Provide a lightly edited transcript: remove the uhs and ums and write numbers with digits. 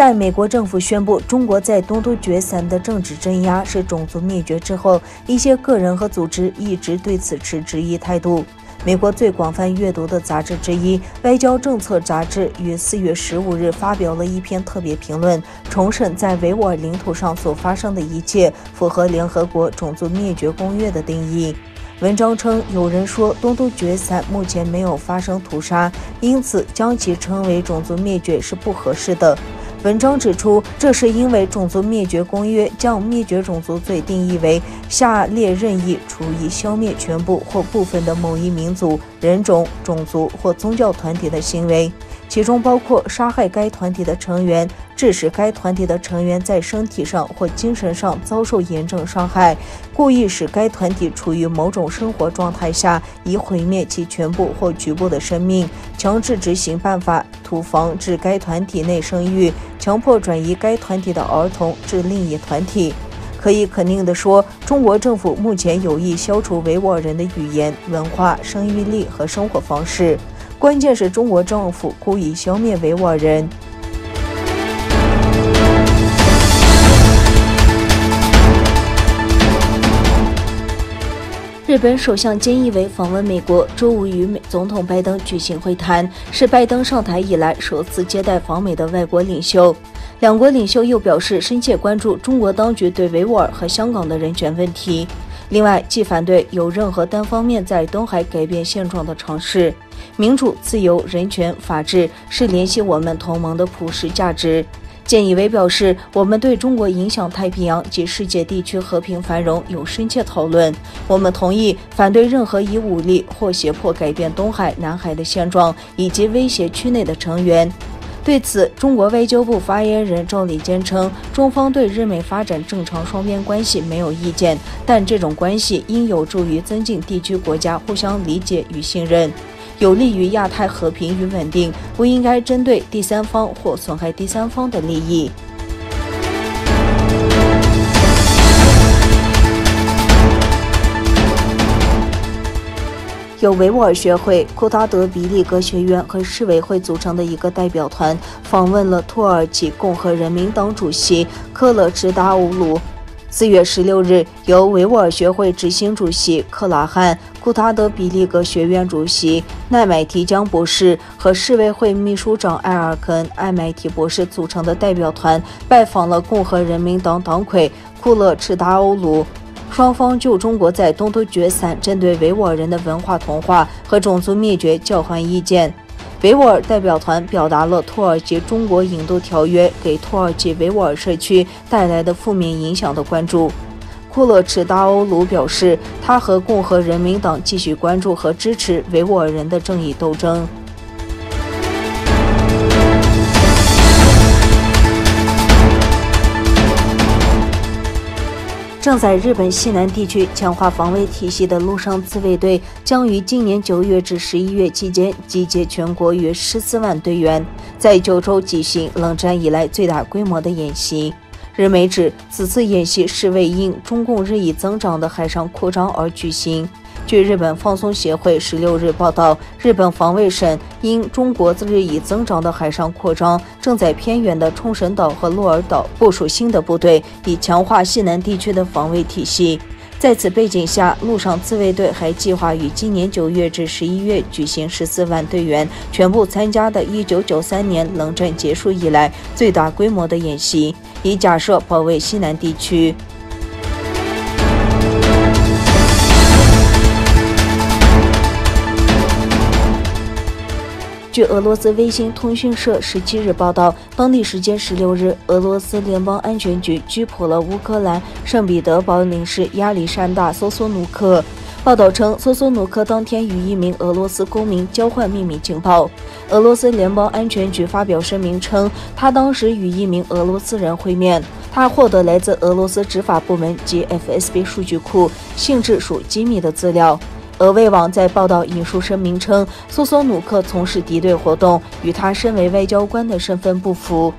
在美国政府宣布中国在东突厥3的政治镇压是种族灭绝之后，一些个人和组织一直对此持质疑态度。美国最广泛阅读的杂志之一《外交政策》杂志于4月15日发表了一篇特别评论，重申在维吾尔领土上所发生的一切符合联合国种族灭绝公约的定义。文章称，有人说东突厥3目前没有发生屠杀，因此将其称为种族灭绝是不合适的。文章指出，这是因为种族灭绝公约将灭绝种族罪定义为下列任意处以消灭全部或部分的某一民族、人种、种族或宗教团体的行为，其中包括杀害该团体的成员，致使该团体的成员在身体上或精神上遭受严重伤害，故意使该团体处于某种生活状态下，以毁灭其全部或局部的生命，强制执行办法，图防止该团体内生育，强迫转移该团体的儿童至另一团体。可以肯定地说，中国政府目前有意消除维吾尔人的语言、文化、生育力和生活方式。关键是中国政府故意消灭维吾尔人。日本首相菅义伟访问美国，周五与总统拜登举行会谈，是拜登上台以来首次接待访美的外国领袖。两国领袖又表示深切关注中国当局对维吾尔和香港的人权问题。另外，既反对有任何单方面在东海改变现状的尝试。民主、自由、人权、法治是联系我们同盟的普世价值。菅义伟表示，我们对中国影响太平洋及世界地区和平繁荣有深切讨论。我们同意反对任何以武力或胁迫改变东海、南海的现状，以及威胁区内的成员。对此，中国外交部发言人赵立坚称，中方对日美发展正常双边关系没有意见，但这种关系应有助于增进地区国家互相理解与信任，有利于亚太和平与稳定，不应该针对第三方或损害第三方的利益。由维吾尔学会、库塔德比利格学院和市委会组成的一个代表团访问了土耳其共和人民党主席克勒支达欧鲁。4月16日，由维吾尔学会执行主席克拉汉、库塔德比利格学院主席奈买提江博士和市委会秘书长埃尔肯·艾买提博士组成的代表团拜访了共和人民党党魁库勒支达欧鲁。双方就中国在东突厥3针对维吾尔人的文化同化和种族灭绝交换意见。维吾尔代表团表达了土耳其中国引渡条约给土耳其维吾尔社区带来的负面影响的关注。库勒支达欧鲁表示，他和共和人民党继续关注和支持维吾尔人的正义斗争。正在日本西南地区强化防卫体系的陆上自卫队将于今年9月至11月期间集结全国约14万队员，在九州举行冷战以来最大规模的演习。日媒指，此次演习是为因中共日益增长的海上扩张而举行。据日本放送协会16日报道，日本防卫省因中国日益增长的海上扩张，正在偏远的冲绳岛和鹿儿岛部署新的部队，以强化西南地区的防卫体系。在此背景下，陆上自卫队还计划于今年9月至11月举行14万队员全部参加的1993年冷战结束以来最大规模的演习，以假设保卫西南地区。据俄罗斯卫星通讯社17日报道，当地时间16日，俄罗斯联邦安全局拘捕了乌克兰圣彼得堡领事亚历山大·索索努克。报道称，索索努克当天与一名俄罗斯公民交换秘密情报。俄罗斯联邦安全局发表声明称，他当时与一名俄罗斯人会面，他获得来自俄罗斯执法部门及 FSB 数据库性质属机密的资料。俄卫网在报道引述声明称，索索努克从事敌对活动，与他身为外交官的身份不符。